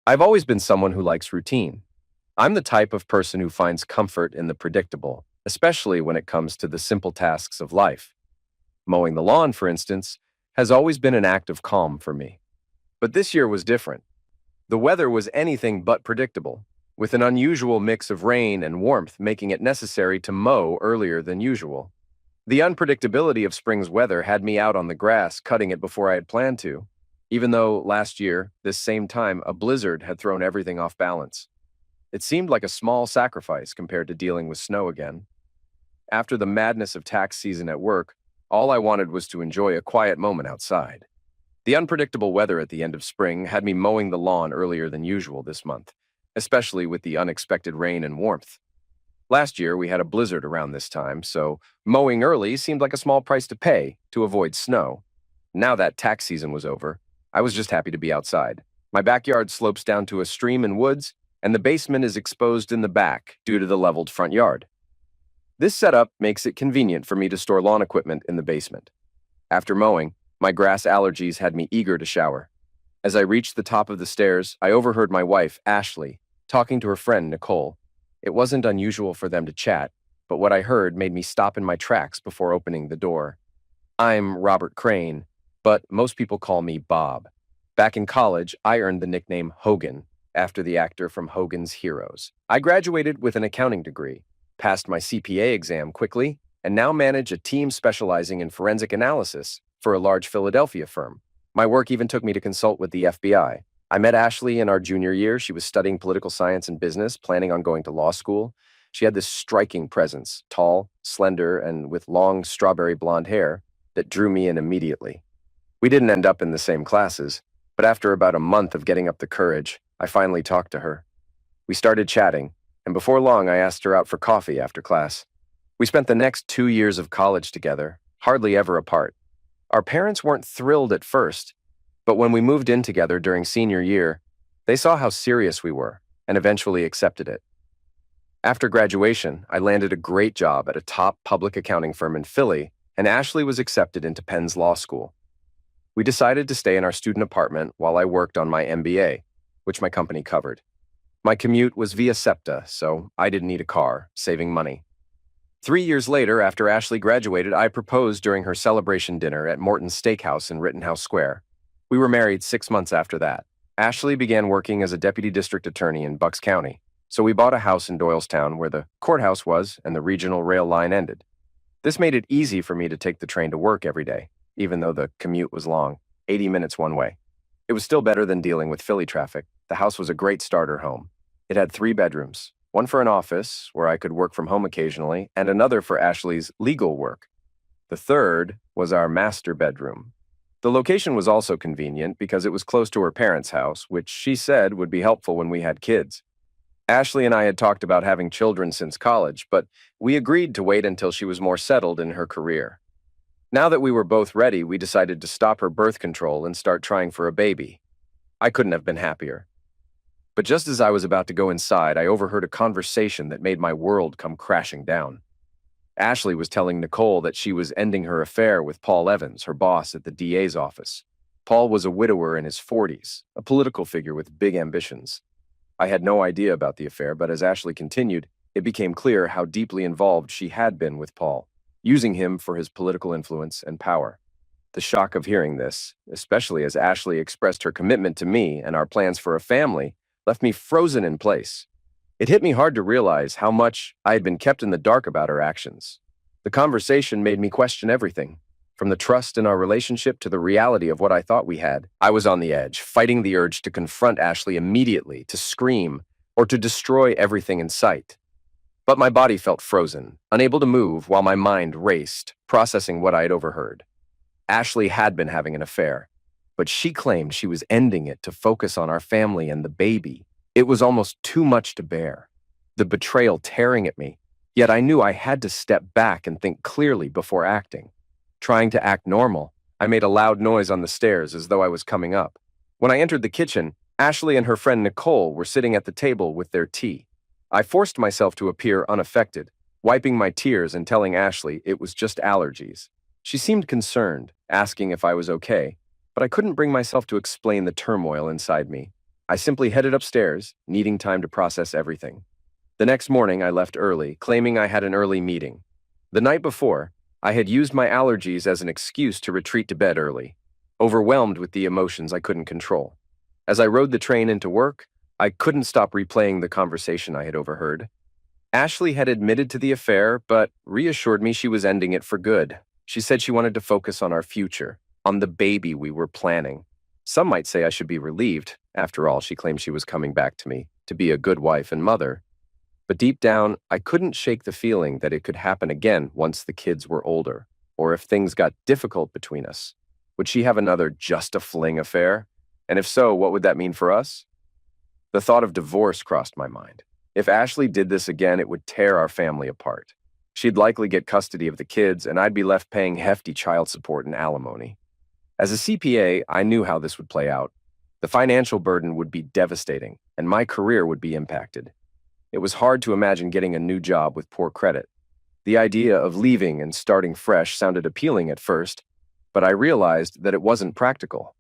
I've always been someone who likes routine. I'm the type of person who finds comfort in the predictable, especially when it comes to the simple tasks of life. Mowing the lawn, for instance, has always been an act of calm for me. But this year was different. The weather was anything but predictable, with an unusual mix of rain and warmth making it necessary to mow earlier than usual. The unpredictability of spring's weather had me out on the grass cutting it before I had planned to, even though last year, this same time, a blizzard had thrown everything off balance. It seemed like a small sacrifice compared to dealing with snow again. After the madness of tax season at work, all I wanted was to enjoy a quiet moment outside. The unpredictable weather at the end of spring had me mowing the lawn earlier than usual this month, especially with the unexpected rain and warmth. Last year, we had a blizzard around this time, so mowing early seemed like a small price to pay to avoid snow. Now that tax season was over, I was just happy to be outside. My backyard slopes down to a stream and woods, and the basement is exposed in the back due to the leveled front yard. This setup makes it convenient for me to store lawn equipment in the basement. After mowing, my grass allergies had me eager to shower. As I reached the top of the stairs, I overheard my wife, Ashley, talking to her friend, Nicole. It wasn't unusual for them to chat, but what I heard made me stop in my tracks before opening the door. I'm Robert Crane, but most people call me Bob. Back in college, I earned the nickname Hogan, after the actor from Hogan's Heroes. I graduated with an accounting degree, passed my CPA exam quickly, and now manage a team specializing in forensic analysis for a large Philadelphia firm. My work even took me to consult with the FBI. I met Ashley in our junior year. She was studying political science and business, planning on going to law school. She had this striking presence, tall, slender, and with long strawberry blonde hair that drew me in immediately. We didn't end up in the same classes, but after about a month of getting up the courage, I finally talked to her. We started chatting, and before long I asked her out for coffee after class. We spent the next 2 years of college together, hardly ever apart. Our parents weren't thrilled at first, but when we moved in together during senior year, they saw how serious we were and eventually accepted it. After graduation, I landed a great job at a top public accounting firm in Philly, and Ashley was accepted into Penn's law school. We decided to stay in our student apartment while I worked on my MBA, which my company covered. My commute was via SEPTA, so I didn't need a car, saving money. 3 years later, after Ashley graduated, I proposed during her celebration dinner at Morton's Steakhouse in Rittenhouse Square. We were married 6 months after that. Ashley began working as a deputy district attorney in Bucks County, so we bought a house in Doylestown where the courthouse was and the regional rail line ended. This made it easy for me to take the train to work every day, even though the commute was long, 80 minutes one way. It was still better than dealing with Philly traffic. The house was a great starter home. It had 3 bedrooms, one for an office, where I could work from home occasionally, and another for Ashley's legal work. The third was our master bedroom. The location was also convenient because it was close to her parents' house, which she said would be helpful when we had kids. Ashley and I had talked about having children since college, but we agreed to wait until she was more settled in her career. Now that we were both ready, we decided to stop her birth control and start trying for a baby. I couldn't have been happier. But just as I was about to go inside, I overheard a conversation that made my world come crashing down. Ashley was telling Nicole that she was ending her affair with Paul Evans, her boss at the DA's office. Paul was a widower in his 40s, a political figure with big ambitions. I had no idea about the affair, but as Ashley continued, it became clear how deeply involved she had been with Paul, using him for his political influence and power. The shock of hearing this, especially as Ashley expressed her commitment to me and our plans for a family, left me frozen in place. It hit me hard to realize how much I had been kept in the dark about her actions. The conversation made me question everything, from the trust in our relationship to the reality of what I thought we had. I was on the edge, fighting the urge to confront Ashley immediately, to scream, or to destroy everything in sight. But my body felt frozen, unable to move while my mind raced, processing what I had overheard. Ashley had been having an affair, but she claimed she was ending it to focus on our family and the baby. It was almost too much to bear, the betrayal tearing at me, yet I knew I had to step back and think clearly before acting. Trying to act normal, I made a loud noise on the stairs as though I was coming up. When I entered the kitchen, Ashley and her friend Nicole were sitting at the table with their tea. I forced myself to appear unaffected, wiping my tears and telling Ashley it was just allergies. She seemed concerned, asking if I was okay, but I couldn't bring myself to explain the turmoil inside me. I simply headed upstairs, needing time to process everything. The next morning, I left early, claiming I had an early meeting. The night before, I had used my allergies as an excuse to retreat to bed early, overwhelmed with the emotions I couldn't control. As I rode the train into work, I couldn't stop replaying the conversation I had overheard. Ashley had admitted to the affair, but reassured me she was ending it for good. She said she wanted to focus on our future, on the baby we were planning. Some might say I should be relieved. After all, she claimed she was coming back to me, to be a good wife and mother. But deep down, I couldn't shake the feeling that it could happen again once the kids were older, or if things got difficult between us. Would she have another just a fling affair? And if so, what would that mean for us? The thought of divorce crossed my mind. If Ashley did this again, it would tear our family apart. She'd likely get custody of the kids, and I'd be left paying hefty child support and alimony. As a CPA, I knew how this would play out. The financial burden would be devastating, and my career would be impacted. It was hard to imagine getting a new job with poor credit. The idea of leaving and starting fresh sounded appealing at first, but I realized that it wasn't practical.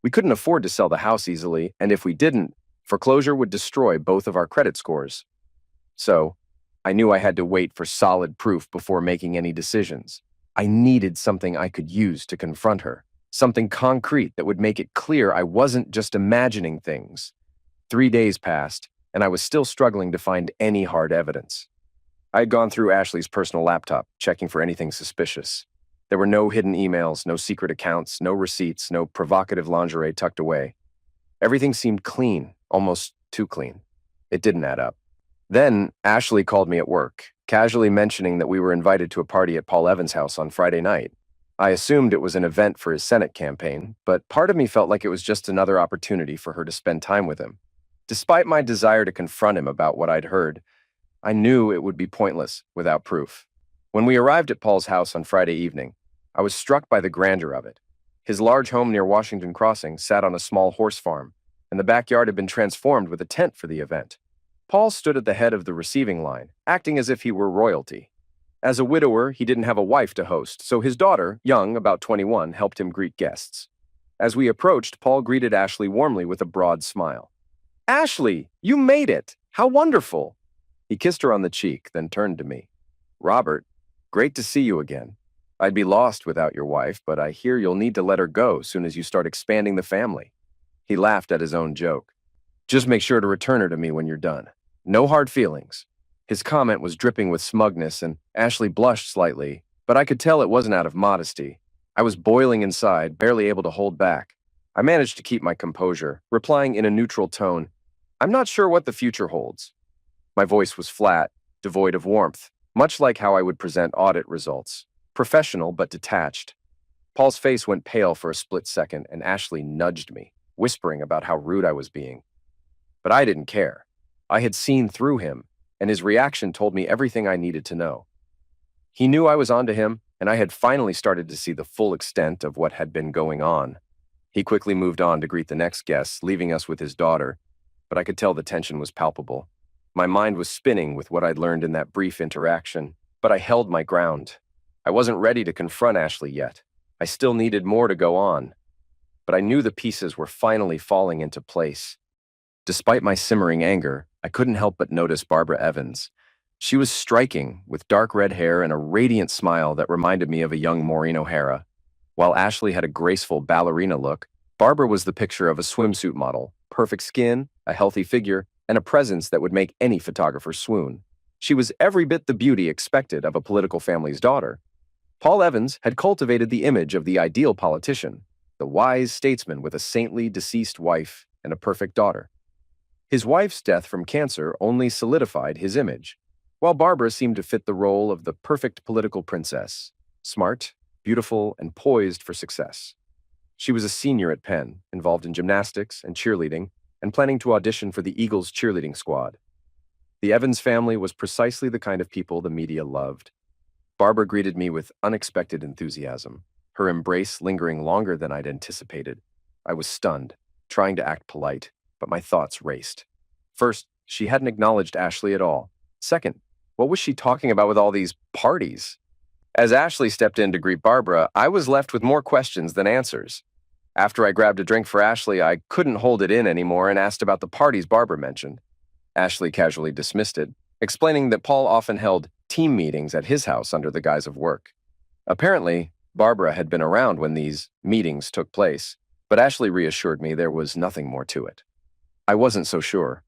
We couldn't afford to sell the house easily, and if we didn't, foreclosure would destroy both of our credit scores. So, I knew I had to wait for solid proof before making any decisions. I needed something I could use to confront her, something concrete that would make it clear I wasn't just imagining things. 3 days passed, and I was still struggling to find any hard evidence. I had gone through Ashley's personal laptop, checking for anything suspicious. There were no hidden emails, no secret accounts, no receipts, no provocative lingerie tucked away. Everything seemed clean, almost too clean. It didn't add up. Then, Ashley called me at work, casually mentioning that we were invited to a party at Paul Evans' house on Friday night. I assumed it was an event for his Senate campaign, but part of me felt like it was just another opportunity for her to spend time with him. Despite my desire to confront him about what I'd heard, I knew it would be pointless without proof. When we arrived at Paul's house on Friday evening, I was struck by the grandeur of it. His large home near Washington Crossing sat on a small horse farm, and the backyard had been transformed with a tent for the event. Paul stood at the head of the receiving line, acting as if he were royalty. As a widower, he didn't have a wife to host, so his daughter, young, about 21, helped him greet guests. As we approached, Paul greeted Ashley warmly with a broad smile. "Ashley, you made it! How wonderful!" He kissed her on the cheek, then turned to me. "Robert, great to see you again. I'd be lost without your wife, but I hear you'll need to let her go soon as you start expanding the family." He laughed at his own joke. "Just make sure to return her to me when you're done. No hard feelings." His comment was dripping with smugness, and Ashley blushed slightly, but I could tell it wasn't out of modesty. I was boiling inside, barely able to hold back. I managed to keep my composure, replying in a neutral tone, "I'm not sure what the future holds." My voice was flat, devoid of warmth, much like how I would present audit results. Professional but detached. Paul's face went pale for a split second, and Ashley nudged me, whispering about how rude I was being. But I didn't care. I had seen through him, and his reaction told me everything I needed to know. He knew I was onto him, and I had finally started to see the full extent of what had been going on. He quickly moved on to greet the next guests, leaving us with his daughter, but I could tell the tension was palpable. My mind was spinning with what I'd learned in that brief interaction, but I held my ground. I wasn't ready to confront Ashley yet. I still needed more to go on. But I knew the pieces were finally falling into place. Despite my simmering anger, I couldn't help but notice Barbara Evans. She was striking, with dark red hair and a radiant smile that reminded me of a young Maureen O'Hara. While Ashley had a graceful ballerina look, Barbara was the picture of a swimsuit model, perfect skin, a healthy figure, and a presence that would make any photographer swoon. She was every bit the beauty expected of a political family's daughter. Paul Evans had cultivated the image of the ideal politician, the wise statesman with a saintly deceased wife and a perfect daughter. His wife's death from cancer only solidified his image, while Barbara seemed to fit the role of the perfect political princess, smart, beautiful, and poised for success. She was a senior at Penn, involved in gymnastics and cheerleading, and planning to audition for the Eagles cheerleading squad. The Evans family was precisely the kind of people the media loved. Barbara greeted me with unexpected enthusiasm, her embrace lingering longer than I'd anticipated. I was stunned, trying to act polite, but my thoughts raced. First, she hadn't acknowledged Ashley at all. Second, what was she talking about with all these parties? As Ashley stepped in to greet Barbara, I was left with more questions than answers. After I grabbed a drink for Ashley, I couldn't hold it in anymore and asked about the parties Barbara mentioned. Ashley casually dismissed it, explaining that Paul often held team meetings at his house under the guise of work. Apparently, Barbara had been around when these meetings took place, but Ashley reassured me there was nothing more to it. I wasn't so sure.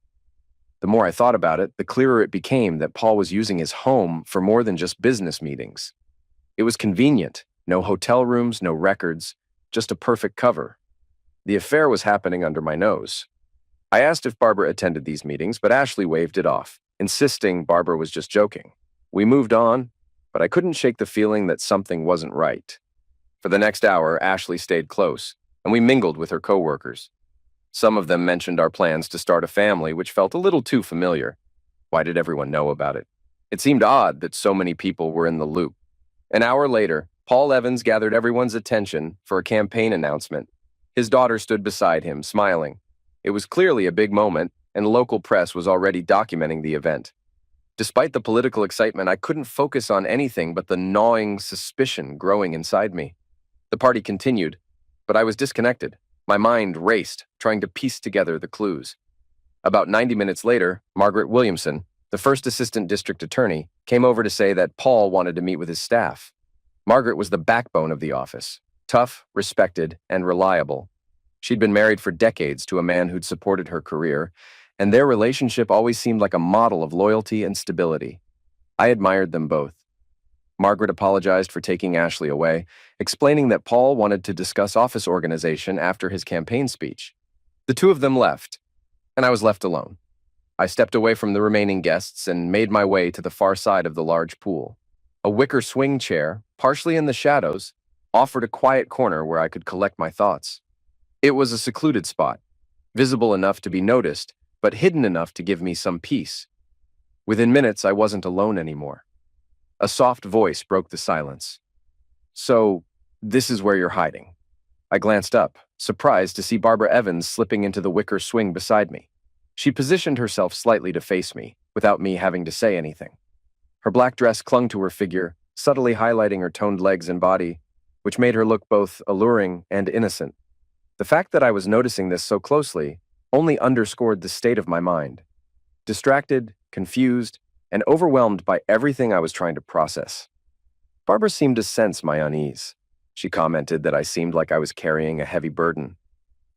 The more I thought about it, the clearer it became that Paul was using his home for more than just business meetings. It was convenient, no hotel rooms, no records, just a perfect cover. The affair was happening under my nose. I asked if Barbara attended these meetings, but Ashley waved it off, insisting Barbara was just joking. We moved on, but I couldn't shake the feeling that something wasn't right. For the next hour, Ashley stayed close, and we mingled with her coworkers. Some of them mentioned our plans to start a family, which felt a little too familiar. Why did everyone know about it? It seemed odd that so many people were in the loop. An hour later, Paul Evans gathered everyone's attention for a campaign announcement. His daughter stood beside him, smiling. It was clearly a big moment, and local press was already documenting the event. Despite the political excitement, I couldn't focus on anything but the gnawing suspicion growing inside me. The party continued, but I was disconnected. My mind raced, trying to piece together the clues. About 90 minutes later, Margaret Williamson, the first assistant district attorney, came over to say that Paul wanted to meet with his staff. Margaret was the backbone of the office, tough, respected, and reliable. She'd been married for decades to a man who'd supported her career, and their relationship always seemed like a model of loyalty and stability. I admired them both. Margaret apologized for taking Ashley away, explaining that Paul wanted to discuss office organization after his campaign speech. The two of them left, and I was left alone. I stepped away from the remaining guests and made my way to the far side of the large pool. A wicker swing chair, partially in the shadows, offered a quiet corner where I could collect my thoughts. It was a secluded spot, visible enough to be noticed, but hidden enough to give me some peace. Within minutes, I wasn't alone anymore. A soft voice broke the silence. "So, this is where you're hiding." I glanced up, surprised to see Barbara Evans slipping into the wicker swing beside me. She positioned herself slightly to face me, without me having to say anything. Her black dress clung to her figure, subtly highlighting her toned legs and body, which made her look both alluring and innocent. The fact that I was noticing this so closely only underscored the state of my mind. Distracted, confused, and overwhelmed by everything I was trying to process. Barbara seemed to sense my unease. She commented that I seemed like I was carrying a heavy burden.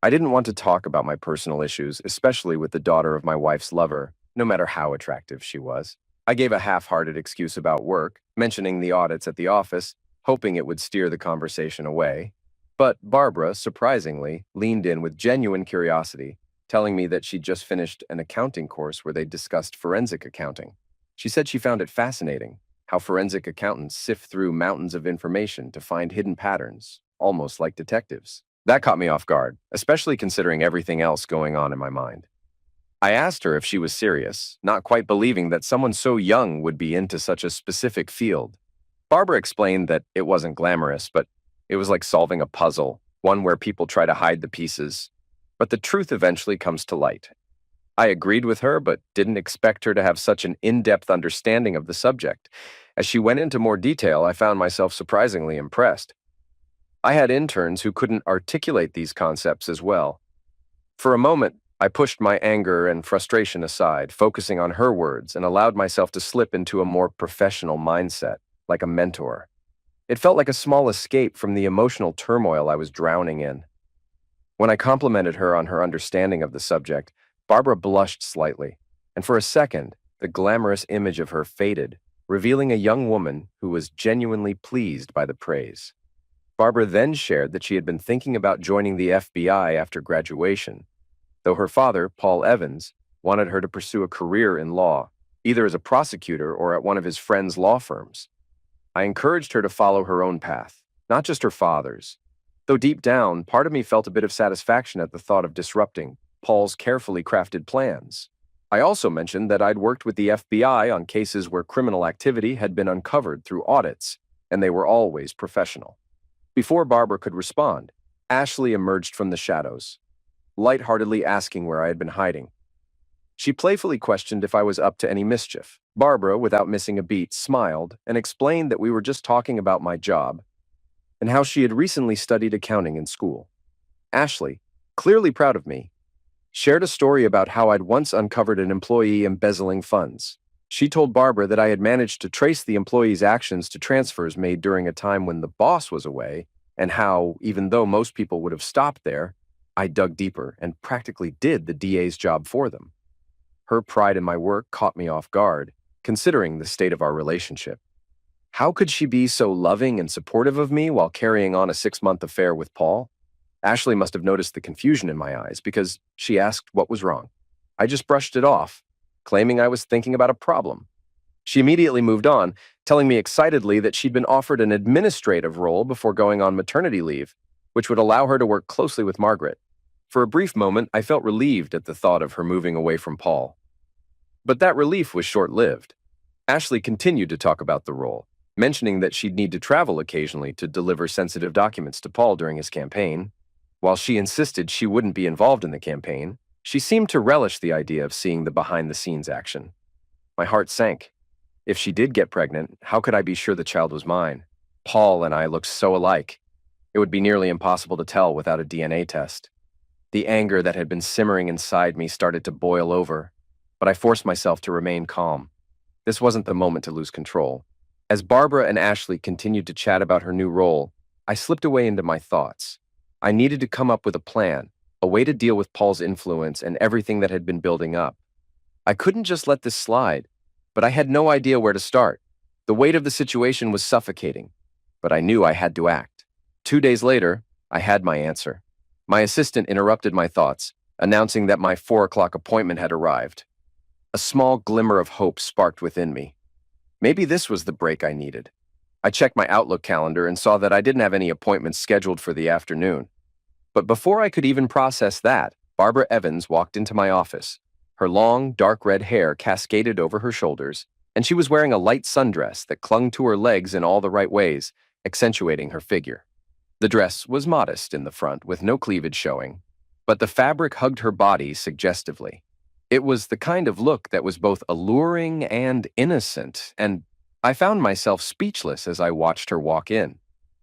I didn't want to talk about my personal issues, especially with the daughter of my wife's lover, no matter how attractive she was. I gave a half-hearted excuse about work, mentioning the audits at the office, hoping it would steer the conversation away. But Barbara, surprisingly, leaned in with genuine curiosity, telling me that she'd just finished an accounting course where they discussed forensic accounting. She said she found it fascinating, how forensic accountants sift through mountains of information to find hidden patterns, almost like detectives. That caught me off guard, especially considering everything else going on in my mind. I asked her if she was serious, not quite believing that someone so young would be into such a specific field. Barbara explained that it wasn't glamorous, but it was like solving a puzzle, one where people try to hide the pieces. But the truth eventually comes to light. I agreed with her, but didn't expect her to have such an in-depth understanding of the subject. As she went into more detail, I found myself surprisingly impressed. I had interns who couldn't articulate these concepts as well. For a moment, I pushed my anger and frustration aside, focusing on her words, and allowed myself to slip into a more professional mindset, like a mentor. It felt like a small escape from the emotional turmoil I was drowning in. When I complimented her on her understanding of the subject, Barbara blushed slightly, and for a second, the glamorous image of her faded, revealing a young woman who was genuinely pleased by the praise. Barbara then shared that she had been thinking about joining the FBI after graduation, though her father, Paul Evans, wanted her to pursue a career in law, either as a prosecutor or at one of his friends' law firms. I encouraged her to follow her own path, not just her father's, though deep down, part of me felt a bit of satisfaction at the thought of disrupting Paul's carefully crafted plans. I also mentioned that I'd worked with the FBI on cases where criminal activity had been uncovered through audits, and they were always professional. Before Barbara could respond, Ashley emerged from the shadows, lightheartedly asking where I had been hiding. She playfully questioned if I was up to any mischief. Barbara, without missing a beat, smiled and explained that we were just talking about my job and how she had recently studied accounting in school. Ashley, clearly proud of me, shared a story about how I'd once uncovered an employee embezzling funds. She told Barbara that I had managed to trace the employee's actions to transfers made during a time when the boss was away, and how, even though most people would have stopped there, I dug deeper and practically did the DA's job for them. Her pride in my work caught me off guard, considering the state of our relationship. How could she be so loving and supportive of me while carrying on a 6-month affair with Paul? Ashley must have noticed the confusion in my eyes because she asked what was wrong. I just brushed it off, claiming I was thinking about a problem. She immediately moved on, telling me excitedly that she'd been offered an administrative role before going on maternity leave, which would allow her to work closely with Margaret. For a brief moment, I felt relieved at the thought of her moving away from Paul. But that relief was short-lived. Ashley continued to talk about the role, mentioning that she'd need to travel occasionally to deliver sensitive documents to Paul during his campaign. While she insisted she wouldn't be involved in the campaign, she seemed to relish the idea of seeing the behind-the-scenes action. My heart sank. If she did get pregnant, how could I be sure the child was mine? Paul and I looked so alike. It would be nearly impossible to tell without a DNA test. The anger that had been simmering inside me started to boil over, but I forced myself to remain calm. This wasn't the moment to lose control. As Barbara and Ashley continued to chat about her new role, I slipped away into my thoughts. I needed to come up with a plan, a way to deal with Paul's influence and everything that had been building up. I couldn't just let this slide, but I had no idea where to start. The weight of the situation was suffocating, but I knew I had to act. 2 days later, I had my answer. My assistant interrupted my thoughts, announcing that my 4 o'clock appointment had arrived. A small glimmer of hope sparked within me. Maybe this was the break I needed. I checked my Outlook calendar and saw that I didn't have any appointments scheduled for the afternoon. But before I could even process that, Barbara Evans walked into my office. Her long, dark red hair cascaded over her shoulders, and she was wearing a light sundress that clung to her legs in all the right ways, accentuating her figure. The dress was modest in the front, with no cleavage showing, but the fabric hugged her body suggestively. It was the kind of look that was both alluring and innocent, and I found myself speechless as I watched her walk in.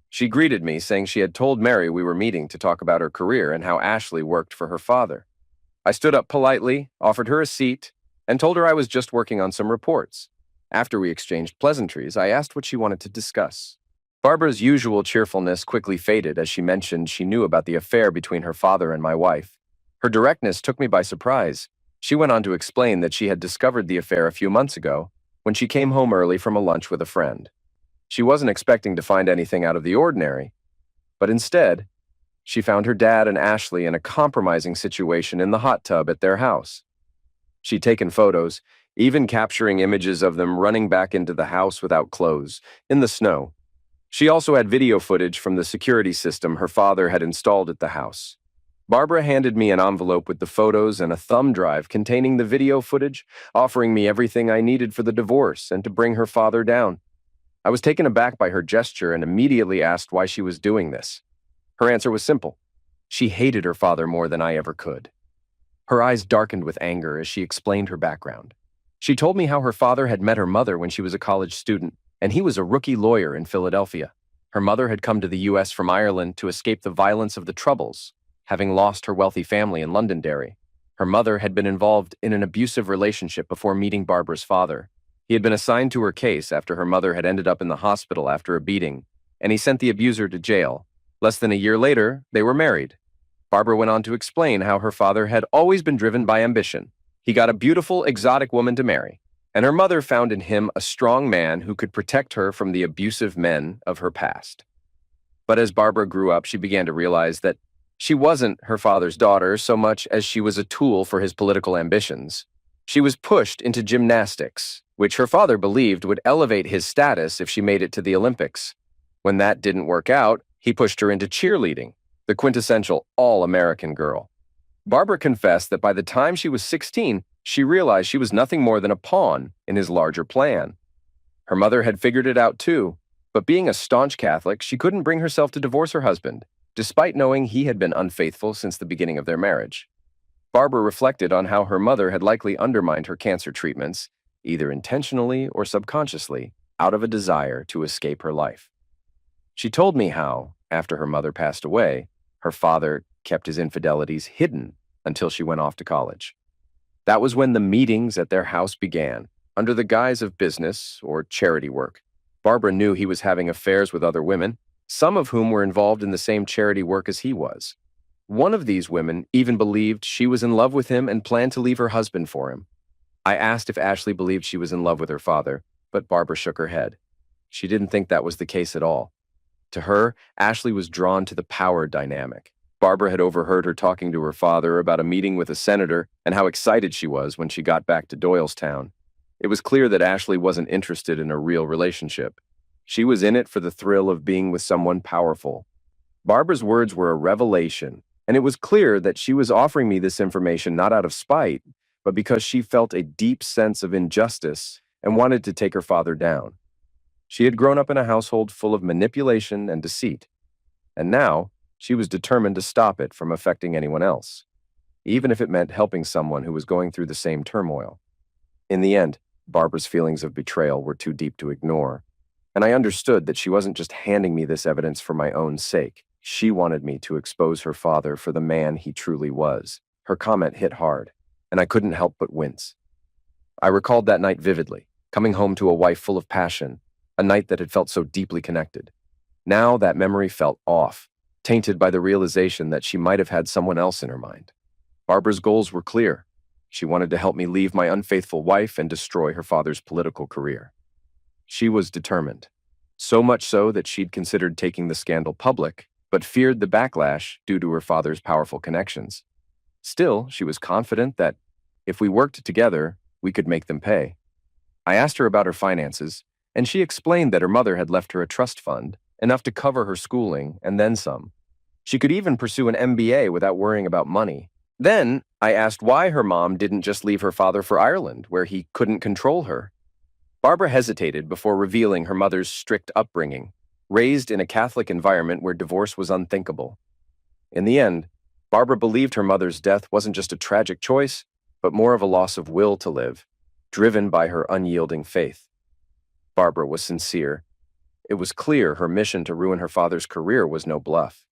She greeted me, saying she had told Mary we were meeting to talk about her career and how Ashley worked for her father. I stood up politely, offered her a seat, and told her I was just working on some reports. After we exchanged pleasantries, I asked what she wanted to discuss. Barbara's usual cheerfulness quickly faded as she mentioned she knew about the affair between her father and my wife. Her directness took me by surprise. She went on to explain that she had discovered the affair a few months ago when she came home early from a lunch with a friend. She wasn't expecting to find anything out of the ordinary, but instead, she found her dad and Ashley in a compromising situation in the hot tub at their house. She'd taken photos, even capturing images of them running back into the house without clothes, in the snow. She also had video footage from the security system her father had installed at the house. Barbara handed me an envelope with the photos and a thumb drive containing the video footage, offering me everything I needed for the divorce and to bring her father down. I was taken aback by her gesture and immediately asked why she was doing this. Her answer was simple. She hated her father more than I ever could. Her eyes darkened with anger as she explained her background. She told me how her father had met her mother when she was a college student, and he was a rookie lawyer in Philadelphia. Her mother had come to the U.S. from Ireland to escape the violence of the Troubles, having lost her wealthy family in Londonderry. Her mother had been involved in an abusive relationship before meeting Barbara's father. He had been assigned to her case after her mother had ended up in the hospital after a beating, and he sent the abuser to jail. Less than a year later, they were married. Barbara went on to explain how her father had always been driven by ambition. He got a beautiful, exotic woman to marry, and her mother found in him a strong man who could protect her from the abusive men of her past. But as Barbara grew up, she began to realize that she wasn't her father's daughter so much as she was a tool for his political ambitions. She was pushed into gymnastics, which her father believed would elevate his status if she made it to the Olympics. When that didn't work out, he pushed her into cheerleading, the quintessential all-American girl. Barbara confessed that by the time she was 16, she realized she was nothing more than a pawn in his larger plan. Her mother had figured it out too, but being a staunch Catholic, she couldn't bring herself to divorce her husband, despite knowing he had been unfaithful since the beginning of their marriage. Barbara reflected on how her mother had likely undermined her cancer treatments, either intentionally or subconsciously, out of a desire to escape her life. She told me how, after her mother passed away, Her father kept his infidelities hidden until she went off to college. That was when the meetings at their house began, under the guise of business or charity work. Barbara knew he was having affairs with other women, some of whom were involved in the same charity work as he was. One of these women even believed she was in love with him and planned to leave her husband for him. I asked if Ashley believed she was in love with her father, but Barbara shook her head. She didn't think that was the case at all. To her, Ashley was drawn to the power dynamic. Barbara had overheard her talking to her father about a meeting with a senator and how excited she was when she got back to Doylestown. It was clear that Ashley wasn't interested in a real relationship. She was in it for the thrill of being with someone powerful. Barbara's words were a revelation, and it was clear that she was offering me this information not out of spite, but because she felt a deep sense of injustice and wanted to take her father down. She had grown up in a household full of manipulation and deceit, and now she was determined to stop it from affecting anyone else, even if it meant helping someone who was going through the same turmoil. In the end, Barbara's feelings of betrayal were too deep to ignore, and I understood that she wasn't just handing me this evidence for my own sake. She wanted me to expose her father for the man he truly was. Her comment hit hard, and I couldn't help but wince. I recalled that night vividly, coming home to a wife full of passion, a night that had felt so deeply connected. Now that memory felt off, tainted by the realization that she might have had someone else in her mind. Barbara's goals were clear. She wanted to help me leave my unfaithful wife and destroy her father's political career. She was determined, so much so that she'd considered taking the scandal public, but feared the backlash due to her father's powerful connections. Still, she was confident that if we worked together, we could make them pay. I asked her about her finances, and she explained that her mother had left her a trust fund, enough to cover her schooling and then some. She could even pursue an MBA without worrying about money. Then, I asked why her mom didn't just leave her father for Ireland, where he couldn't control her. Barbara hesitated before revealing her mother's strict upbringing, raised in a Catholic environment where divorce was unthinkable. In the end, Barbara believed her mother's death wasn't just a tragic choice, but more of a loss of will to live, driven by her unyielding faith. Barbara was sincere. It was clear her mission to ruin her father's career was no bluff.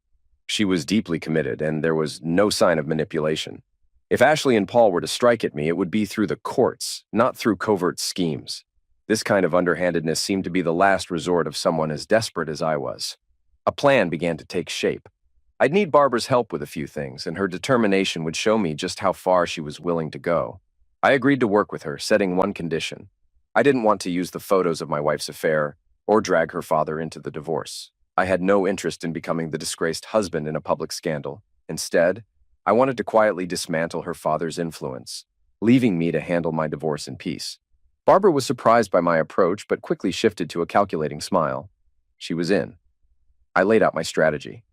She was deeply committed, and there was no sign of manipulation. If Ashley and Paul were to strike at me, it would be through the courts, not through covert schemes. This kind of underhandedness seemed to be the last resort of someone as desperate as I was. A plan began to take shape. I'd need Barbara's help with a few things, and her determination would show me just how far she was willing to go. I agreed to work with her, setting one condition. I didn't want to use the photos of my wife's affair or drag her father into the divorce. I had no interest in becoming the disgraced husband in a public scandal. Instead, I wanted to quietly dismantle her father's influence, leaving me to handle my divorce in peace. Barbara was surprised by my approach, but quickly shifted to a calculating smile. She was in. I laid out my strategy.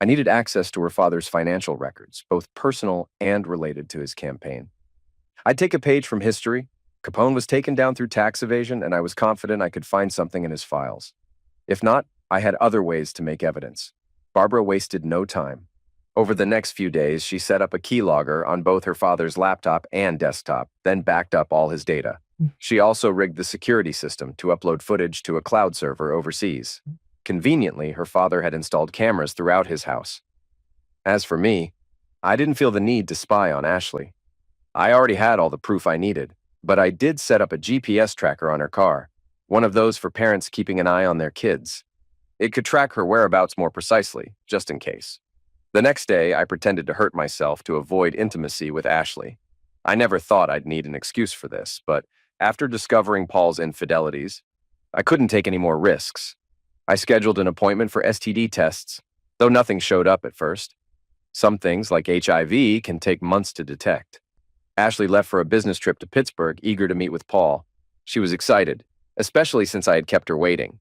I needed access to her father's financial records, both personal and related to his campaign. I'd take a page from history. Capone was taken down through tax evasion, and I was confident I could find something in his files. If not, I had other ways to make evidence. Barbara wasted no time. Over the next few days, she set up a keylogger on both her father's laptop and desktop, then backed up all his data. She also rigged the security system to upload footage to a cloud server overseas. Conveniently, her father had installed cameras throughout his house. As for me, I didn't feel the need to spy on Ashley. I already had all the proof I needed, but I did set up a GPS tracker on her car, one of those for parents keeping an eye on their kids. It could track her whereabouts more precisely, just in case. The next day, I pretended to hurt myself to avoid intimacy with Ashley. I never thought I'd need an excuse for this, but after discovering Paul's infidelities, I couldn't take any more risks. I scheduled an appointment for STD tests, though nothing showed up at first. Some things, like HIV, can take months to detect. Ashley left for a business trip to Pittsburgh, eager to meet with Paul. She was excited, especially since I had kept her waiting.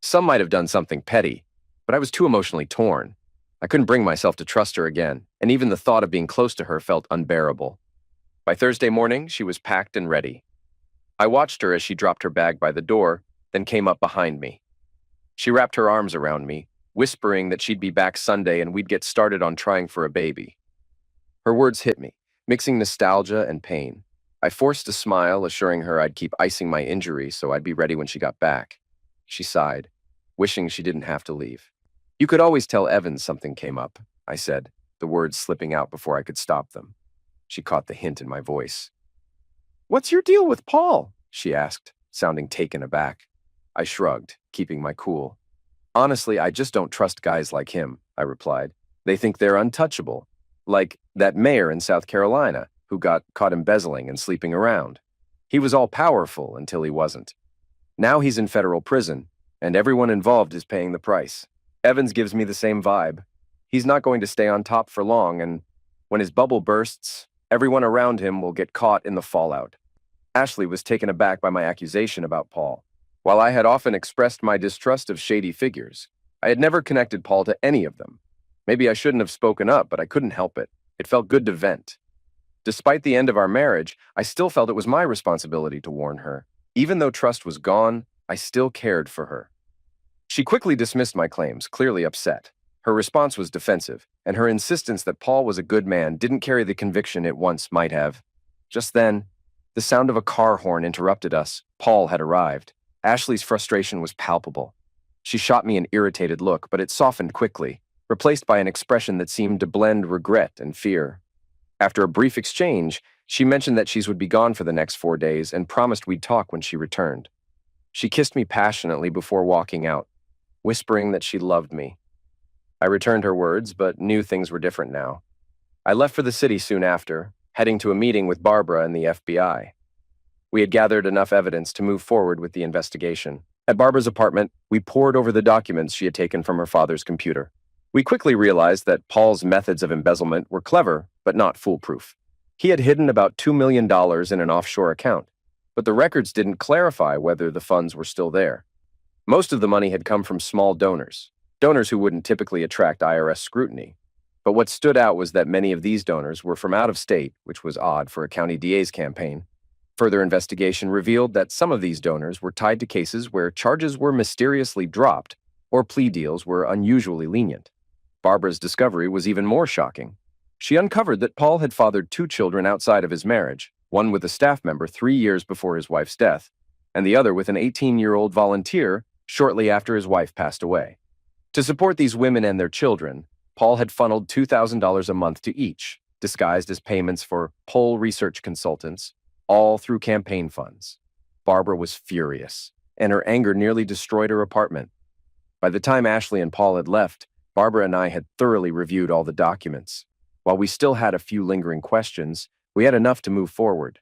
Some might have done something petty, but I was too emotionally torn. I couldn't bring myself to trust her again, and even the thought of being close to her felt unbearable. By Thursday morning, she was packed and ready. I watched her as she dropped her bag by the door, then came up behind me. She wrapped her arms around me, whispering that she'd be back Sunday and we'd get started on trying for a baby. Her words hit me, mixing nostalgia and pain. I forced a smile, assuring her I'd keep icing my injury so I'd be ready when she got back. She sighed, wishing she didn't have to leave. You could always tell Evans something came up, I said, the words slipping out before I could stop them. She caught the hint in my voice. "What's your deal with Paul?" she asked, sounding taken aback. I shrugged, keeping my cool. "Honestly, I just don't trust guys like him," I replied. "They think they're untouchable. Like that mayor in South Carolina who got caught embezzling and sleeping around. He was all powerful until he wasn't. Now he's in federal prison, and everyone involved is paying the price. Evans gives me the same vibe. He's not going to stay on top for long, and when his bubble bursts, everyone around him will get caught in the fallout." Ashley was taken aback by my accusation about Paul. While I had often expressed my distrust of shady figures, I had never connected Paul to any of them. Maybe I shouldn't have spoken up, but I couldn't help it. It felt good to vent. Despite the end of our marriage, I still felt it was my responsibility to warn her. Even though trust was gone, I still cared for her. She quickly dismissed my claims, clearly upset. Her response was defensive, and her insistence that Paul was a good man didn't carry the conviction it once might have. Just then, the sound of a car horn interrupted us. Paul had arrived. Ashley's frustration was palpable. She shot me an irritated look, but it softened quickly, replaced by an expression that seemed to blend regret and fear. After a brief exchange, she mentioned that she would be gone for the next 4 days and promised we'd talk when she returned. She kissed me passionately before walking out, whispering that she loved me. I returned her words, but knew things were different now. I left for the city soon after, heading to a meeting with Barbara and the FBI. We had gathered enough evidence to move forward with the investigation. At Barbara's apartment, we pored over the documents she had taken from her father's computer. We quickly realized that Paul's methods of embezzlement were clever, but not foolproof. He had hidden about $2 million in an offshore account, but the records didn't clarify whether the funds were still there. Most of the money had come from small donors who wouldn't typically attract IRS scrutiny. But what stood out was that many of these donors were from out of state, which was odd for a county DA's campaign. Further investigation revealed that some of these donors were tied to cases where charges were mysteriously dropped or plea deals were unusually lenient. Barbara's discovery was even more shocking. She uncovered that Paul had fathered 2 children outside of his marriage, one with a staff member 3 years before his wife's death, and the other with an 18-year-old volunteer shortly after his wife passed away. To support these women and their children, Paul had funneled $2,000 a month to each, disguised as payments for poll research consultants, all through campaign funds. Barbara was furious, and her anger nearly destroyed her apartment. By the time Ashley and Paul had left, Barbara and I had thoroughly reviewed all the documents. While we still had a few lingering questions, we had enough to move forward.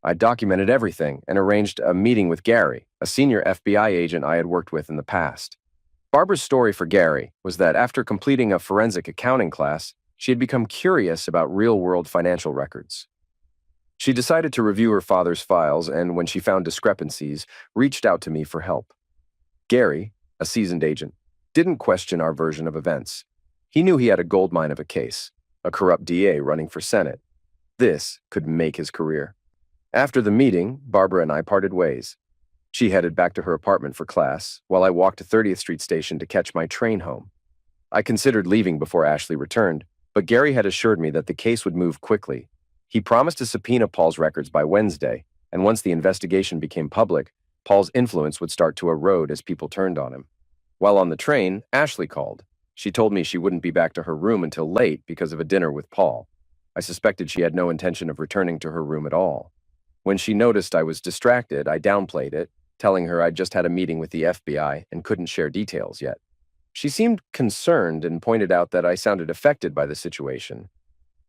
I documented everything and arranged a meeting with Gary, a senior FBI agent I had worked with in the past. Barbara's story for Gary was that after completing a forensic accounting class, she had become curious about real-world financial records. She decided to review her father's files and, when she found discrepancies, reached out to me for help. Gary, a seasoned agent, didn't question our version of events. He knew he had a goldmine of a case, a corrupt DA running for Senate. This could make his career. After the meeting, Barbara and I parted ways. She headed back to her apartment for class, while I walked to 30th Street Station to catch my train home. I considered leaving before Ashley returned, but Gary had assured me that the case would move quickly. He promised to subpoena Paul's records by Wednesday, and once the investigation became public, Paul's influence would start to erode as people turned on him. While on the train, Ashley called. She told me she wouldn't be back to her room until late because of a dinner with Paul. I suspected she had no intention of returning to her room at all. When she noticed I was distracted, I downplayed it, telling her I'd just had a meeting with the FBI and couldn't share details yet. She seemed concerned and pointed out that I sounded affected by the situation.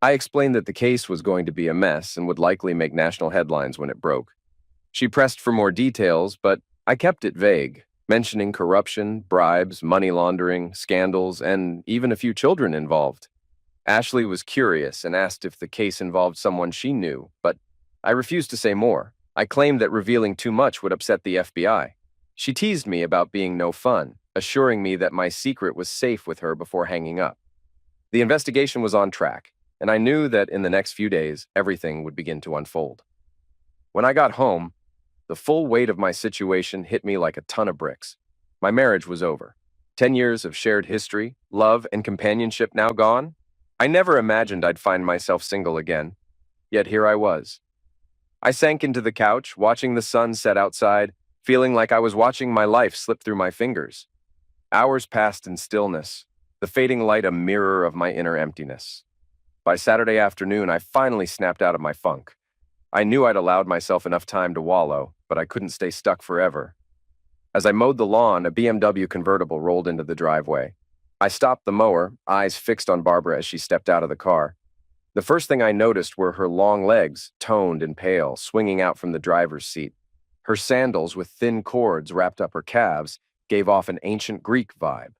I explained that the case was going to be a mess and would likely make national headlines when it broke. She pressed for more details, but I kept it vague, mentioning corruption, bribes, money laundering, scandals, and even a few children involved. Ashley was curious and asked if the case involved someone she knew, but I refused to say more. I claimed that revealing too much would upset the FBI. She teased me about being no fun, assuring me that my secret was safe with her before hanging up. The investigation was on track, and I knew that in the next few days, everything would begin to unfold. When I got home, the full weight of my situation hit me like a ton of bricks. My marriage was over. 10 years of shared history, love, and companionship now gone. I never imagined I'd find myself single again, yet here I was. I sank into the couch, watching the sun set outside, feeling like I was watching my life slip through my fingers. Hours passed in stillness. the fading light a mirror of my inner emptiness. By Saturday afternoon, I finally snapped out of my funk. I knew I'd allowed myself enough time to wallow, but I couldn't stay stuck forever. As I mowed the lawn, a BMW convertible rolled into the driveway. I stopped the mower, eyes fixed on Barbara as she stepped out of the car. The first thing I noticed were her long legs, toned and pale, swinging out from the driver's seat. Her sandals, with thin cords wrapped up her calves, gave off an ancient Greek vibe.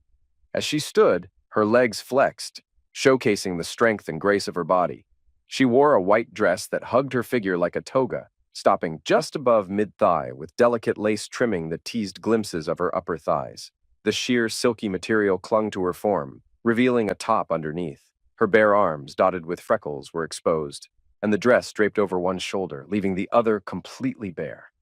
As she stood, her legs flexed, showcasing the strength and grace of her body. She wore a white dress that hugged her figure like a toga, stopping just above mid-thigh with delicate lace trimming that teased glimpses of her upper thighs. The sheer, silky material clung to her form, revealing a top underneath. Her bare arms, dotted with freckles, were exposed, and the dress draped over one shoulder, leaving the other completely bare.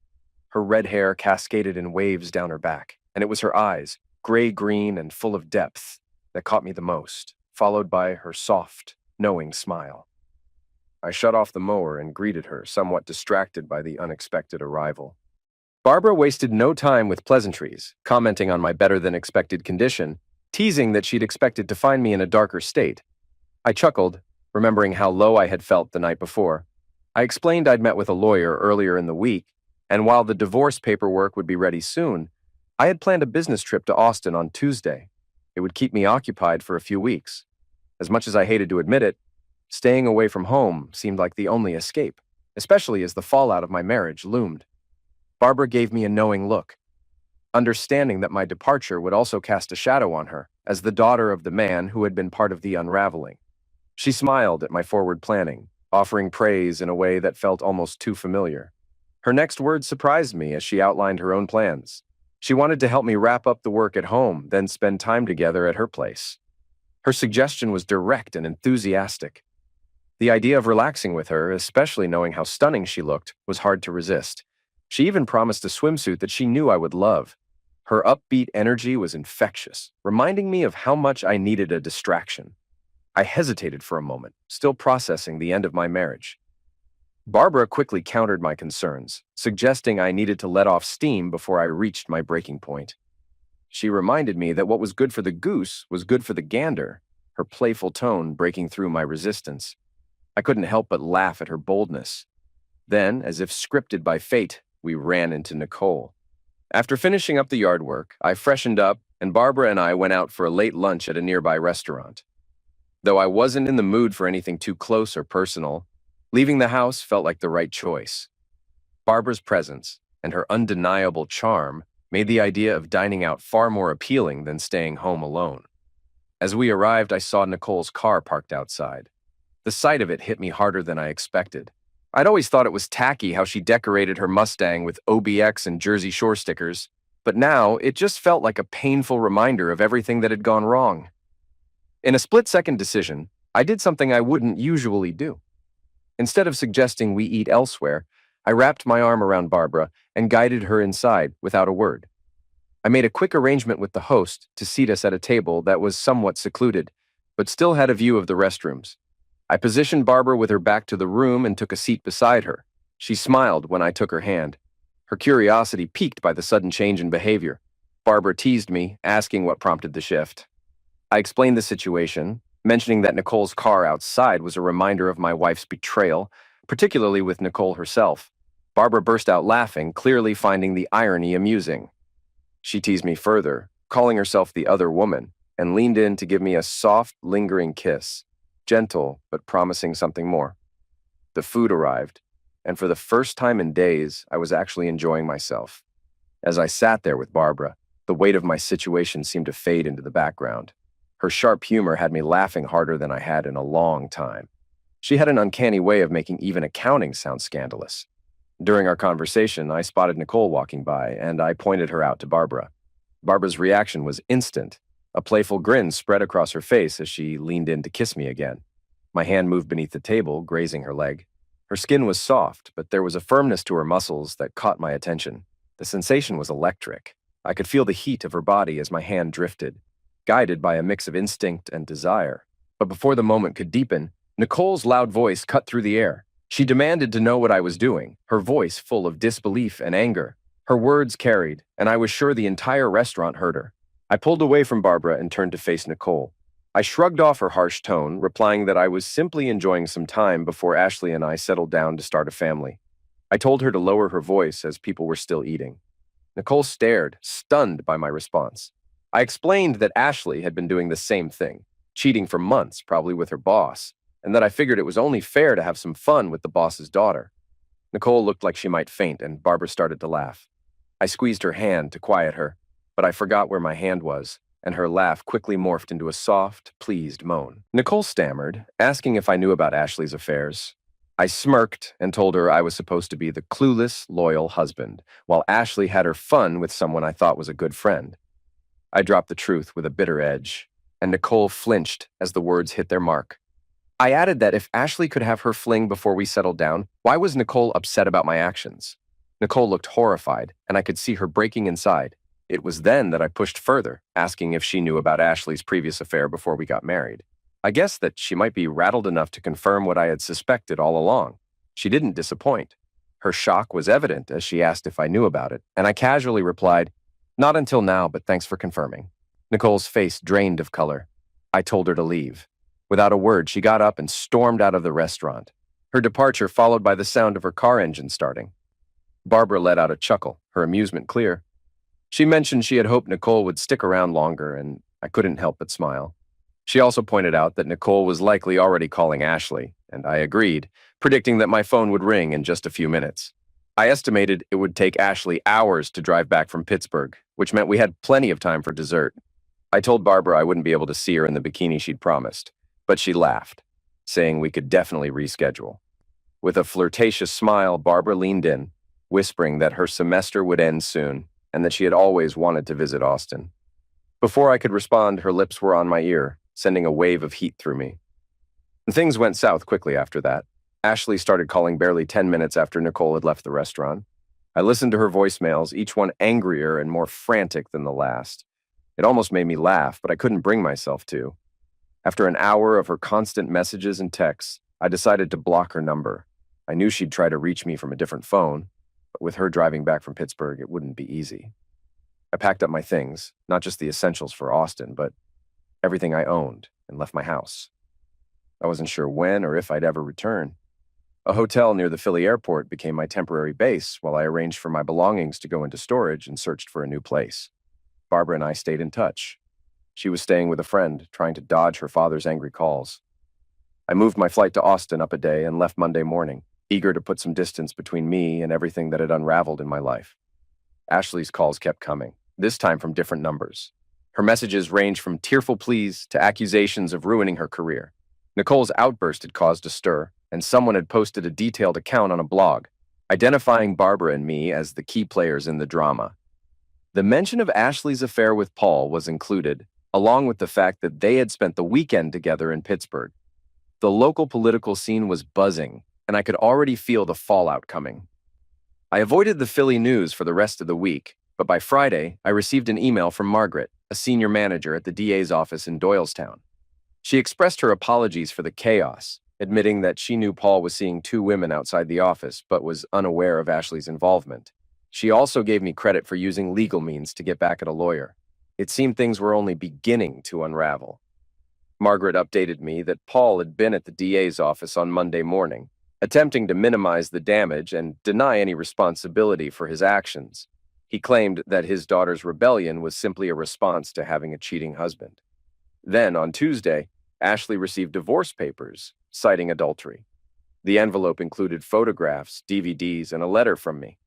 Her red hair cascaded in waves down her back, and it was her eyes, gray-green and full of depth, that caught me the most, followed by her soft, knowing smile. I shut off the mower and greeted her, somewhat distracted by the unexpected arrival. Barbara wasted no time with pleasantries, commenting on my better-than-expected condition, teasing that she'd expected to find me in a darker state. I chuckled, remembering how low I had felt the night before. I explained I'd met with a lawyer earlier in the week, and while the divorce paperwork would be ready soon, I had planned a business trip to Austin on Tuesday. It would keep me occupied for a few weeks. As much as I hated to admit it, staying away from home seemed like the only escape, especially as the fallout of my marriage loomed. Barbara gave me a knowing look, understanding that my departure would also cast a shadow on her, as the daughter of the man who had been part of the unraveling. She smiled at my forward planning, offering praise in a way that felt almost too familiar. Her next words surprised me as she outlined her own plans. She wanted to help me wrap up the work at home, then spend time together at her place. Her suggestion was direct and enthusiastic. The idea of relaxing with her, especially knowing how stunning she looked, was hard to resist. She even promised a swimsuit that she knew I would love. Her upbeat energy was infectious, reminding me of how much I needed a distraction. I hesitated for a moment, still processing the end of my marriage. Barbara quickly countered my concerns, suggesting I needed to let off steam before I reached my breaking point. She reminded me that what was good for the goose was good for the gander, her playful tone breaking through my resistance. I couldn't help but laugh at her boldness. Then, as if scripted by fate, we ran into Nicole. After finishing up the yard work, I freshened up, and Barbara and I went out for a late lunch at a nearby restaurant. Though I wasn't in the mood for anything too close or personal, leaving the house felt like the right choice. Barbara's presence and her undeniable charm made the idea of dining out far more appealing than staying home alone. As we arrived, I saw Nicole's car parked outside. The sight of it hit me harder than I expected. I'd always thought it was tacky how she decorated her Mustang with OBX and Jersey Shore stickers, but now it just felt like a painful reminder of everything that had gone wrong. In a split-second decision, I did something I wouldn't usually do. Instead of suggesting we eat elsewhere, I wrapped my arm around Barbara and guided her inside without a word. I made a quick arrangement with the host to seat us at a table that was somewhat secluded, but still had a view of the restrooms. I positioned Barbara with her back to the room and took a seat beside her. She smiled when I took her hand. Her curiosity piqued by the sudden change in behavior. Barbara teased me, asking what prompted the shift. I explained the situation, mentioning that Nicole's car outside was a reminder of my wife's betrayal, particularly with Nicole herself. Barbara burst out laughing, clearly finding the irony amusing. She teased me further, calling herself the other woman, and leaned in to give me a soft, lingering kiss, gentle but promising something more. The food arrived, and for the first time in days, I was actually enjoying myself. As I sat there with Barbara, the weight of my situation seemed to fade into the background. Her sharp humor had me laughing harder than I had in a long time. She had an uncanny way of making even accounting sound scandalous. During our conversation, I spotted Nicole walking by, and I pointed her out to Barbara. Barbara's reaction was instant. A playful grin spread across her face as she leaned in to kiss me again. My hand moved beneath the table, grazing her leg. Her skin was soft, but there was a firmness to her muscles that caught my attention. The sensation was electric. I could feel the heat of her body as my hand drifted, guided by a mix of instinct and desire. But before the moment could deepen, Nicole's loud voice cut through the air. She demanded to know what I was doing, her voice full of disbelief and anger. Her words carried, and I was sure the entire restaurant heard her. I pulled away from Barbara and turned to face Nicole. I shrugged off her harsh tone, replying that I was simply enjoying some time before Ashley and I settled down to start a family. I told her to lower her voice as people were still eating. Nicole stared, stunned by my response. I explained that Ashley had been doing the same thing, cheating for months, probably with her boss, and that I figured it was only fair to have some fun with the boss's daughter. Nicole looked like she might faint, and Barbara started to laugh. I squeezed her hand to quiet her, but I forgot where my hand was, and her laugh quickly morphed into a soft, pleased moan. Nicole stammered, asking if I knew about Ashley's affairs. I smirked and told her I was supposed to be the clueless, loyal husband, while Ashley had her fun with someone I thought was a good friend. I dropped the truth with a bitter edge, and Nicole flinched as the words hit their mark. I added that if Ashley could have her fling before we settled down, why was Nicole upset about my actions? Nicole looked horrified, and I could see her breaking inside. It was then that I pushed further, asking if she knew about Ashley's previous affair before we got married. I guessed that she might be rattled enough to confirm what I had suspected all along. She didn't disappoint. Her shock was evident as she asked if I knew about it, and I casually replied, "Not until now, but thanks for confirming." Nicole's face drained of color. I told her to leave. Without a word, she got up and stormed out of the restaurant, her departure followed by the sound of her car engine starting. Barbara let out a chuckle, her amusement clear. She mentioned she had hoped Nicole would stick around longer, and I couldn't help but smile. She also pointed out that Nicole was likely already calling Ashley, and I agreed, predicting that my phone would ring in just a few minutes. I estimated it would take Ashley hours to drive back from Pittsburgh, which meant we had plenty of time for dessert. I told Barbara I wouldn't be able to see her in the bikini she'd promised, but she laughed, saying we could definitely reschedule. With a flirtatious smile, Barbara leaned in, whispering that her semester would end soon and that she had always wanted to visit Austin. Before I could respond, her lips were on my ear, sending a wave of heat through me. And things went south quickly after that. Ashley started calling barely 10 minutes after Nicole had left the restaurant. I listened to her voicemails, each one angrier and more frantic than the last. It almost made me laugh, but I couldn't bring myself to. After an hour of her constant messages and texts, I decided to block her number. I knew she'd try to reach me from a different phone, but with her driving back from Pittsburgh, it wouldn't be easy. I packed up my things, not just the essentials for Austin, but everything I owned, and left my house. I wasn't sure when or if I'd ever return. A hotel near the Philly airport became my temporary base while I arranged for my belongings to go into storage and searched for a new place. Barbara and I stayed in touch. She was staying with a friend, trying to dodge her father's angry calls. I moved my flight to Austin up a day and left Monday morning, eager to put some distance between me and everything that had unraveled in my life. Ashley's calls kept coming, this time from different numbers. Her messages ranged from tearful pleas to accusations of ruining her career. Nicole's outburst had caused a stir, and someone had posted a detailed account on a blog, identifying Barbara and me as the key players in the drama. The mention of Ashley's affair with Paul was included, along with the fact that they had spent the weekend together in Pittsburgh. The local political scene was buzzing, and I could already feel the fallout coming. I avoided the Philly news for the rest of the week, but by Friday, I received an email from Margaret, a senior manager at the DA's office in Doylestown. She expressed her apologies for the chaos, admitting that she knew Paul was seeing two women outside the office but was unaware of Ashley's involvement. She also gave me credit for using legal means to get back at a lawyer. It seemed things were only beginning to unravel. Margaret updated me that Paul had been at the DA's office on Monday morning, attempting to minimize the damage and deny any responsibility for his actions. He claimed that his daughter's rebellion was simply a response to having a cheating husband. Then, on Tuesday, Ashley received divorce papers, citing adultery. The envelope included photographs, DVDs, and a letter from me.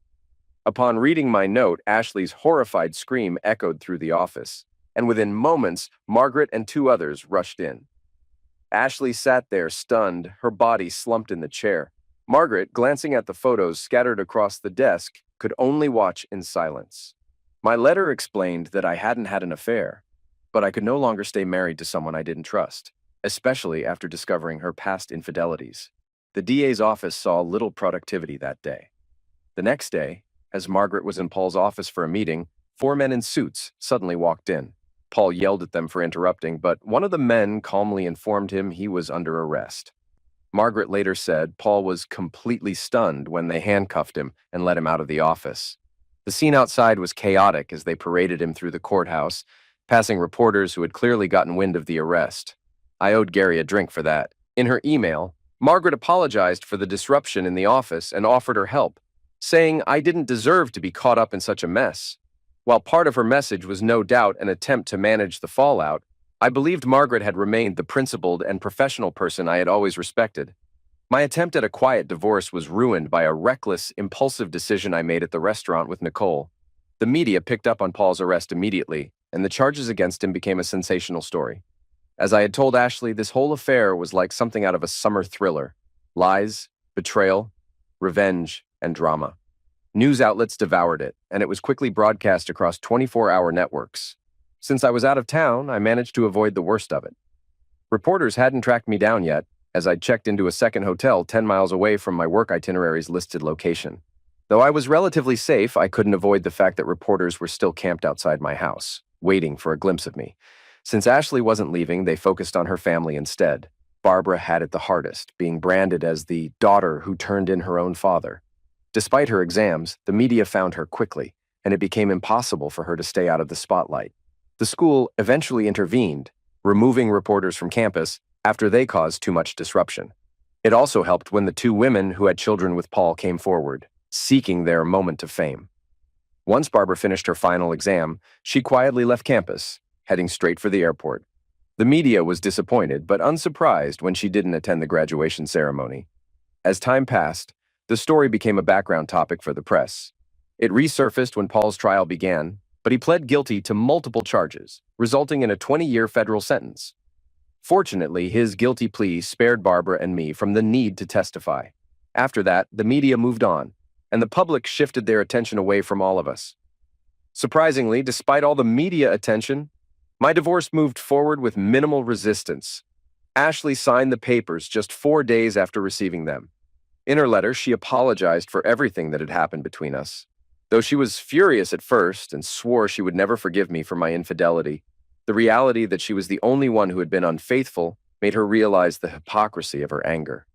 Upon reading my note, Ashley's horrified scream echoed through the office, and within moments, Margaret and two others rushed in. Ashley sat there stunned, her body slumped in the chair. Margaret, glancing at the photos scattered across the desk, could only watch in silence. My letter explained that I hadn't had an affair, but I could no longer stay married to someone I didn't trust, especially after discovering her past infidelities. The DA's office saw little productivity that day. The next day, as Margaret was in Paul's office for a meeting, 4 men in suits suddenly walked in. Paul yelled at them for interrupting, but one of the men calmly informed him he was under arrest. Margaret later said Paul was completely stunned when they handcuffed him and let him out of the office. The scene outside was chaotic as they paraded him through the courthouse, passing reporters who had clearly gotten wind of the arrest. I owed Gary a drink for that. In her email, Margaret apologized for the disruption in the office and offered her help, saying I didn't deserve to be caught up in such a mess. While part of her message was no doubt an attempt to manage the fallout, I believed Margaret had remained the principled and professional person I had always respected. My attempt at a quiet divorce was ruined by a reckless, impulsive decision I made at the restaurant with Nicole. The media picked up on Paul's arrest immediately, and the charges against him became a sensational story. As I had told Ashley, this whole affair was like something out of a summer thriller. Lies, betrayal, revenge, and drama. News outlets devoured it, and it was quickly broadcast across 24-hour networks. Since I was out of town, I managed to avoid the worst of it. Reporters hadn't tracked me down yet, as I'd checked into a second hotel 10 miles away from my work itinerary's listed location. Though I was relatively safe, I couldn't avoid the fact that reporters were still camped outside my house, waiting for a glimpse of me. Since Ashley wasn't leaving, they focused on her family instead. Barbara had it the hardest, being branded as the daughter who turned in her own father. Despite her exams, the media found her quickly, and it became impossible for her to stay out of the spotlight. The school eventually intervened, removing reporters from campus after they caused too much disruption. It also helped when the two women who had children with Paul came forward, seeking their moment of fame. Once Barbara finished her final exam, she quietly left campus, heading straight for the airport. The media was disappointed but unsurprised when she didn't attend the graduation ceremony. As time passed, the story became a background topic for the press. It resurfaced when Paul's trial began, but he pled guilty to multiple charges, resulting in a 20-year federal sentence. Fortunately, his guilty plea spared Barbara and me from the need to testify. After that, the media moved on, and the public shifted their attention away from all of us. Surprisingly, despite all the media attention, my divorce moved forward with minimal resistance. Ashley signed the papers just 4 days after receiving them. In her letter, she apologized for everything that had happened between us. Though she was furious at first and swore she would never forgive me for my infidelity, the reality that she was the only one who had been unfaithful made her realize the hypocrisy of her anger.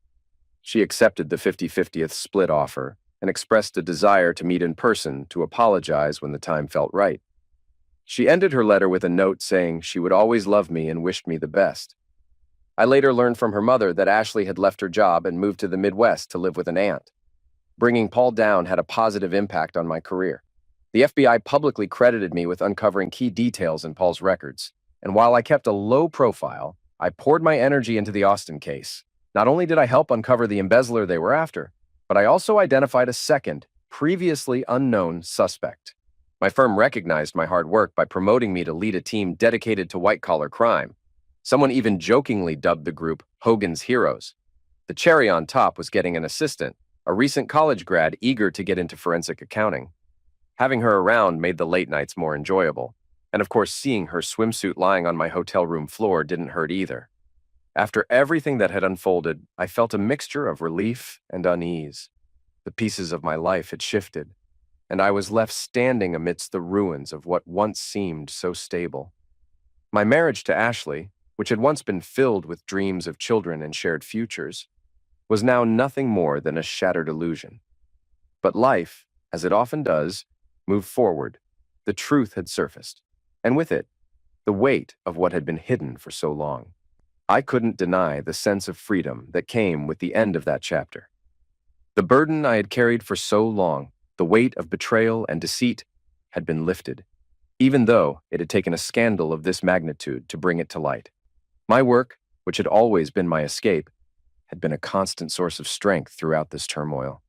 She accepted the 50-50th split offer and expressed a desire to meet in person to apologize when the time felt right. She ended her letter with a note saying she would always love me and wished me the best. I later learned from her mother that Ashley had left her job and moved to the Midwest to live with an aunt. Bringing Paul down had a positive impact on my career. The FBI publicly credited me with uncovering key details in Paul's records, and while I kept a low profile, I poured my energy into the Austin case. Not only did I help uncover the embezzler they were after, but I also identified a second, previously unknown suspect. My firm recognized my hard work by promoting me to lead a team dedicated to white-collar crime. Someone even jokingly dubbed the group Hogan's Heroes. The cherry on top was getting an assistant, a recent college grad eager to get into forensic accounting. Having her around made the late nights more enjoyable, and of course seeing her swimsuit lying on my hotel room floor didn't hurt either. After everything that had unfolded, I felt a mixture of relief and unease. The pieces of my life had shifted, and I was left standing amidst the ruins of what once seemed so stable. My marriage to Ashley, which had once been filled with dreams of children and shared futures, was now nothing more than a shattered illusion. But life, as it often does, moved forward. The truth had surfaced, and with it, the weight of what had been hidden for so long. I couldn't deny the sense of freedom that came with the end of that chapter. The burden I had carried for so long, the weight of betrayal and deceit, had been lifted, even though it had taken a scandal of this magnitude to bring it to light. My work, which had always been my escape, had been a constant source of strength throughout this turmoil.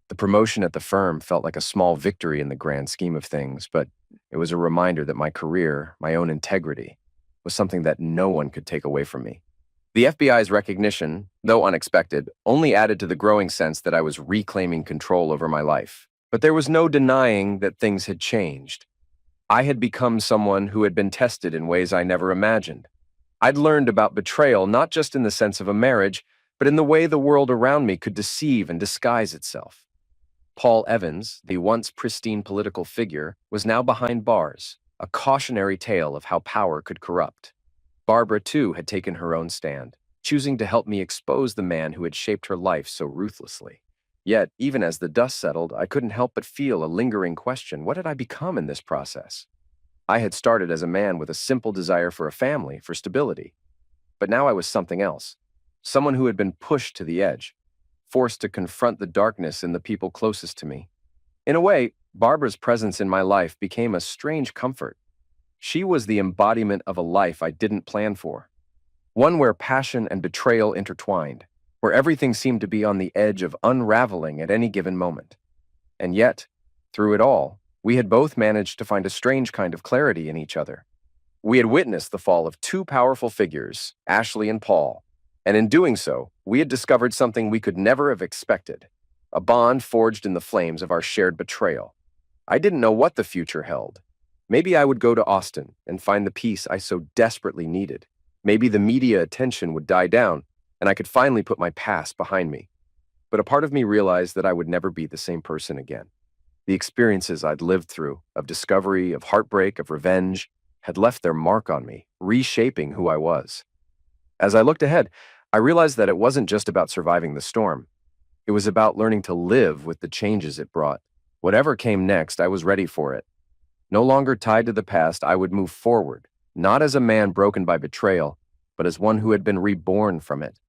The promotion at the firm felt like a small victory in the grand scheme of things, but it was a reminder that my career, my own integrity, was something that no one could take away from me. The FBI's recognition, though unexpected, only added to the growing sense that I was reclaiming control over my life. But there was no denying that things had changed. I had become someone who had been tested in ways I never imagined. I'd learned about betrayal not just in the sense of a marriage, but in the way the world around me could deceive and disguise itself. Paul Evans, the once pristine political figure, was now behind bars, a cautionary tale of how power could corrupt. Barbara, too, had taken her own stand, choosing to help me expose the man who had shaped her life so ruthlessly. Yet, even as the dust settled, I couldn't help but feel a lingering question: what had I become in this process? I had started as a man with a simple desire for a family, for stability. But now I was something else. Someone who had been pushed to the edge, forced to confront the darkness in the people closest to me. In a way, Barbara's presence in my life became a strange comfort. She was the embodiment of a life I didn't plan for. One where passion and betrayal intertwined, where everything seemed to be on the edge of unraveling at any given moment. And yet, through it all, we had both managed to find a strange kind of clarity in each other. We had witnessed the fall of two powerful figures, Ashley and Paul, and in doing so, we had discovered something we could never have expected, a bond forged in the flames of our shared betrayal. I didn't know what the future held. Maybe I would go to Austin and find the peace I so desperately needed. Maybe the media attention would die down, and I could finally put my past behind me. But a part of me realized that I would never be the same person again. The experiences I'd lived through, of discovery, of heartbreak, of revenge, had left their mark on me, reshaping who I was. As I looked ahead, I realized that it wasn't just about surviving the storm. It was about learning to live with the changes it brought. Whatever came next, I was ready for it. No longer tied to the past, I would move forward, not as a man broken by betrayal, but as one who had been reborn from it.